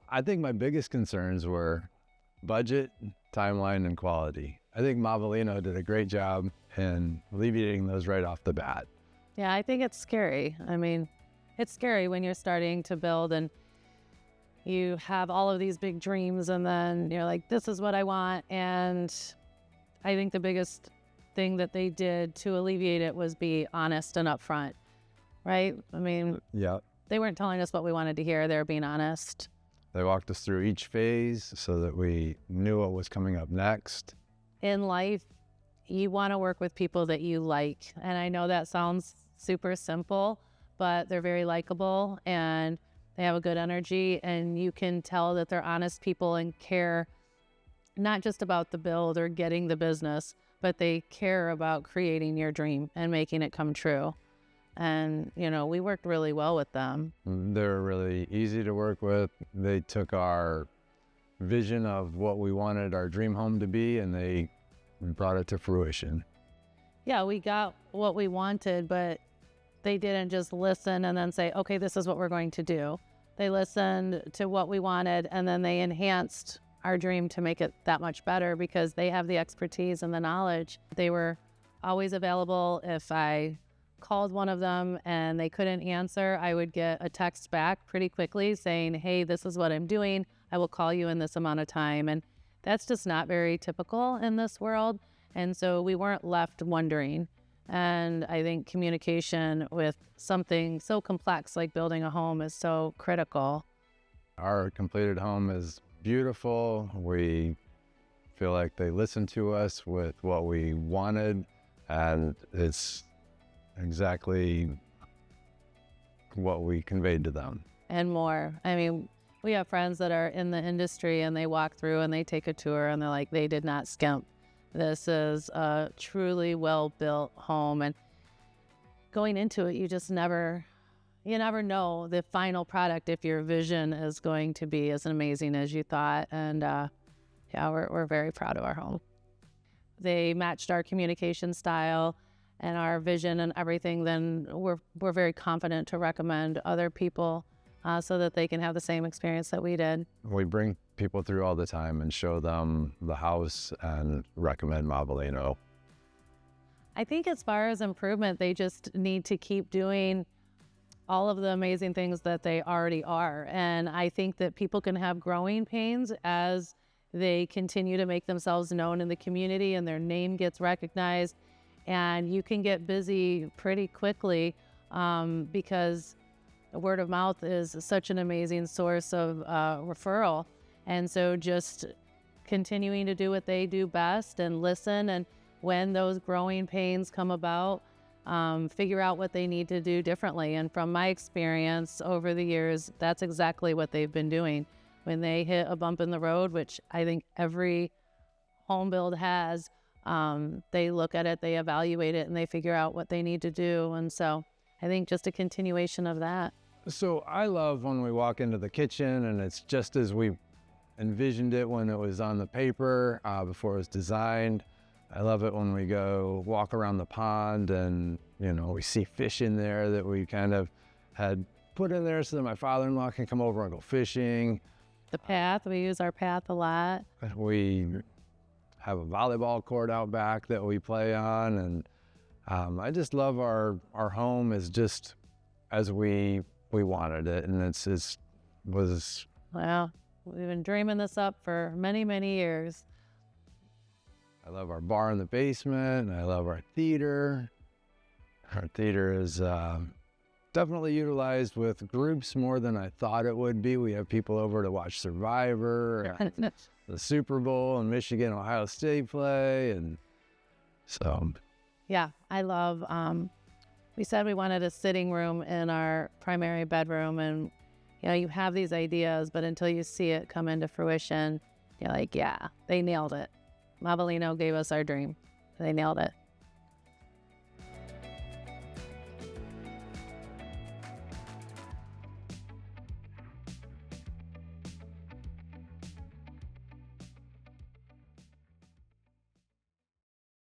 I think my biggest concerns were budget, timeline, and quality. I think Mavillino did a great job in alleviating those right off the bat. Yeah, I think it's scary. I mean, it's scary when you're starting to build and you have all of these big dreams and then you're like, this is what I want. And I think the biggest thing that they did to alleviate it was be honest and upfront, right? I mean, Yeah. they weren't telling us what we wanted to hear. They were being honest. They walked us through each phase so that we knew what was coming up next. In life, you want to work with people that you like. And I know that sounds super simple, but they're very likable and they have a good energy, and you can tell that they're honest people and care not just about the build or getting the business, but they care about creating your dream and making it come true. And, you know, we worked really well with them. They're really easy to work with. They took our vision of what we wanted our dream home to be, and they brought it to fruition. Yeah, we got what we wanted, but they didn't just listen and then say, okay, this is what we're going to do. They listened to what we wanted, and then they enhanced our dream to make it that much better because they have the expertise and the knowledge. They were always available. If I called one of them and they couldn't answer, I would get a text back pretty quickly saying, hey, this is what I'm doing. I will call you in this amount of time. And that's just not very typical in this world. And so we weren't left wondering. And I think communication with something so complex like building a home is so critical. Our completed home is beautiful. We feel like they listened to us with what we wanted, and it's exactly what we conveyed to them. And more. I mean, we have friends that are in the industry and they walk through and they take a tour and they're like, they did not skimp. This is a truly well-built home. And going into it, you never know the final product if your vision is going to be as amazing as you thought. And yeah, we're very proud of our home. They matched our communication style and our vision and everything. Then we're very confident to recommend other people so that they can have the same experience that we did. We bring people through all the time and show them the house and recommend Mavillino. I think as far as improvement, they just need to keep doing all of the amazing things that they already are. And I think that people can have growing pains as they continue to make themselves known in the community and their name gets recognized. And you can get busy pretty quickly because word of mouth is such an amazing source of referral. And so just continuing to do what they do best and listen, and when those growing pains come about, figure out what they need to do differently. And from my experience over the years, that's exactly what they've been doing. When they hit a bump in the road, which I think every home build has, they look at it, they evaluate it, and they figure out what they need to do. And so I think just a continuation of that. So I love when we walk into the kitchen and it's just as we envisioned it when it was on the paper, before it was designed. I love it when we go walk around the pond and, you know, we see fish in there that we kind of had put in there so that my father-in-law can come over and go fishing. The path, we use our path a lot. We have a volleyball court out back that we play on, and I just love our home is just as we wanted it, and was. Wow, we've been dreaming this up for many, many years. I love our bar in the basement, and I love our theater. Our theater is definitely utilized with groups more than I thought it would be. We have people over to watch Survivor, the Super Bowl, and Michigan, Ohio State play, and so. Yeah, I love, we said we wanted a sitting room in our primary bedroom, and you know, you have these ideas, but until you see it come into fruition, you're like, yeah, they nailed it. Mavillino gave us our dream. They nailed it.